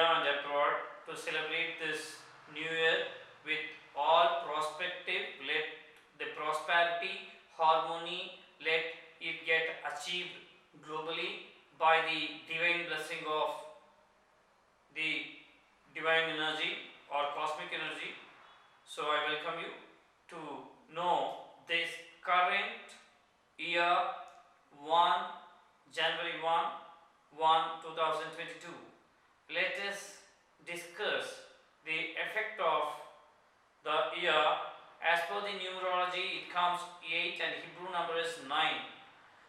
and abroad to celebrate this new year with all prospective. Let the prosperity, harmony, let it get achieved globally by the divine blessing of the divine energy or cosmic energy. So I welcome you to know this current year 1 January 1 2022. Let us discuss the effect of the year. As per the numerology, it comes 8 and Hebrew number is 9.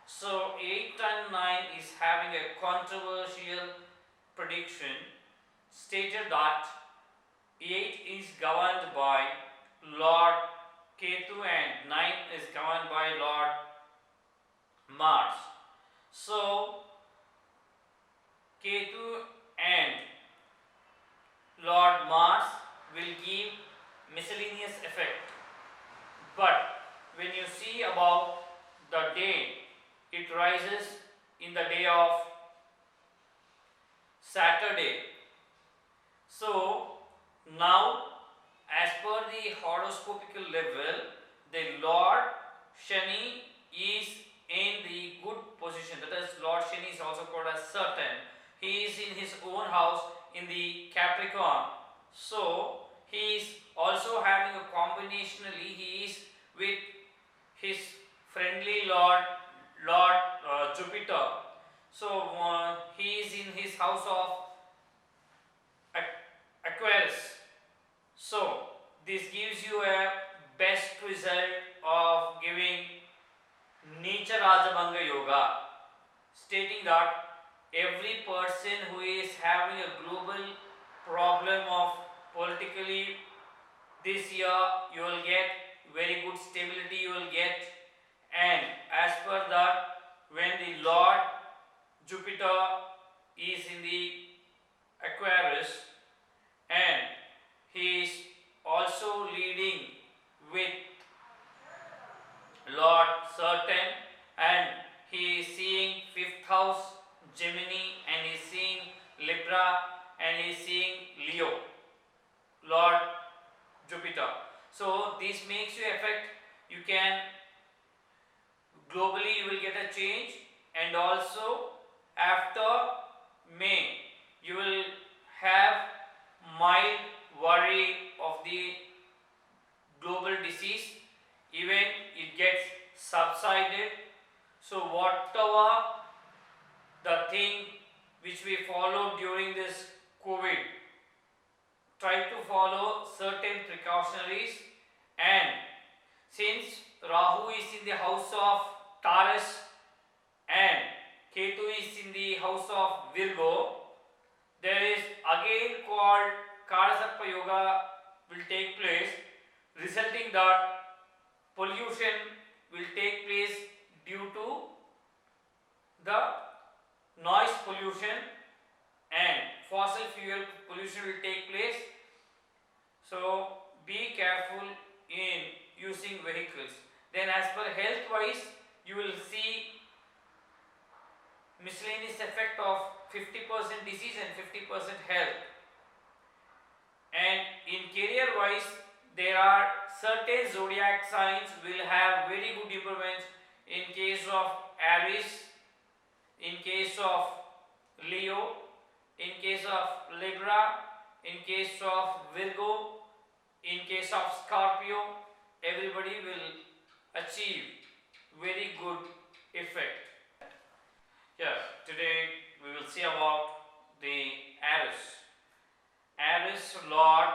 So 8 and 9 is having a controversial prediction, stated that 8 is governed by Lord Ketu and 9 is governed by Lord Mars. So Ketu and Lord Mars will give miscellaneous effect. But when you see about the day, it rises in the day of Saturday. So now, as per the horoscopical level, the Lord Shani is in the good position. That is, Lord Shani is also called as Saturn. He is in his own house in the Capricorn. So he is also having a combinationally. He is with his friendly Lord Jupiter. So he is in his house of Aquarius. So this gives you a best result of giving Neecha Rajabhanga Yoga, stating that every person who is having a global problem of politically this year, you will get very good stability, you will get. And as per that, when the Lord Jupiter is in the Aquarius and he is also leading with Lord Saturn, and he is seeing 5th house Gemini, and he is seeing Libra, and he is seeing Leo, Lord Jupiter. So this makes you affect. You can globally you will get a change, and also after May you will have mild worry of the global disease, even it gets subsided. So whatever the thing which we followed during this COVID, try to follow certain precautionaries. And since Rahu is in the house of Taurus and Ketu is in the house of Virgo, there is again called Kalasarpa Yoga will take place, resulting that pollution will take place due to the noise pollution and fossil fuel pollution will take place. So be careful in using vehicles. Then as per health wise, you will see miscellaneous effect of 50% disease and 50% health. And in career wise, there are certain zodiac signs will have very good improvements. In case of Aries, in case of Leo, in case of Libra, in case of Virgo, in case of Scorpio, everybody will achieve very good effect. Yes, today we will see about the Aries. Aries Lord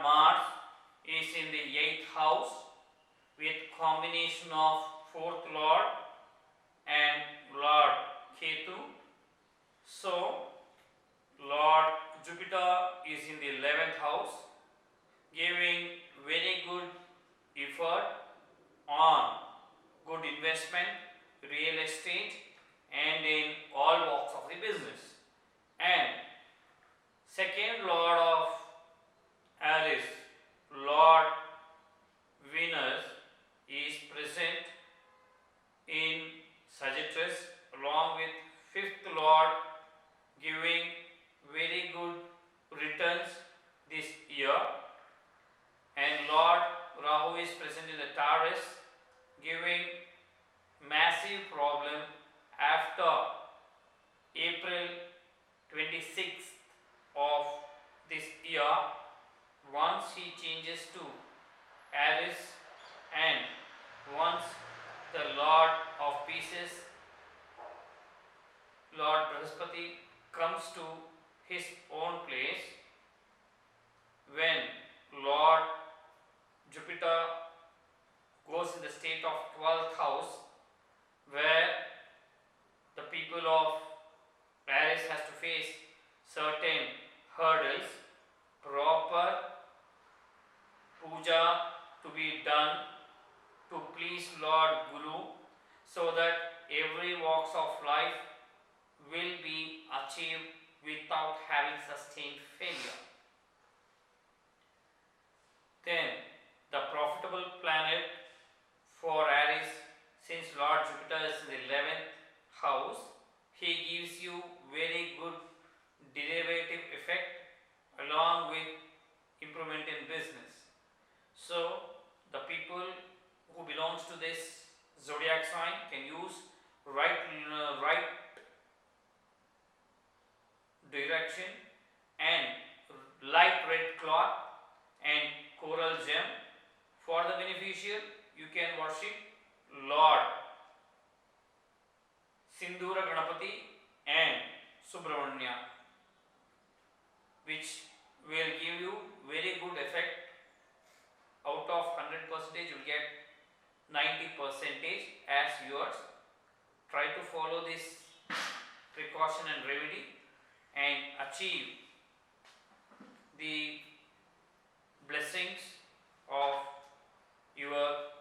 Mars is in the 8th house with combination of 4th Lord and Lord Ketu. So Lord Jupiter is in the 11th house, giving very good effort on good investment, real estate, and in all walks of the business. And second Lord of Aries, Lord Venus, is present in Sagittarius along with 5th Lord, giving very good returns this year, and Lord Rahu is present in the Taurus, giving massive problem after April 26th of this year, once he changes to Aries, and once the Lord of Pieces, Lord Brihaspati, comes to his own place, when Lord Jupiter goes in the state of 12th house, where the people of Aries has to face certain hurdles, proper puja to be done to please Lord Guru, so that every walks of life will be achieved without having sustained failure. Then the profitable planet for Aries, since Lord Jupiter is in the 11th house, he gives you very good derivative effect along with improvement in business. So the people who belongs to this zodiac sign can use right direction and light red cloth and coral gem. For the beneficial, you can worship Lord Sindhura Ganapati and Subramanya, which will give you very good effect. Out of 100%, you will get 90% as yours. Try to follow this precaution and remedy and achieve the blessings of your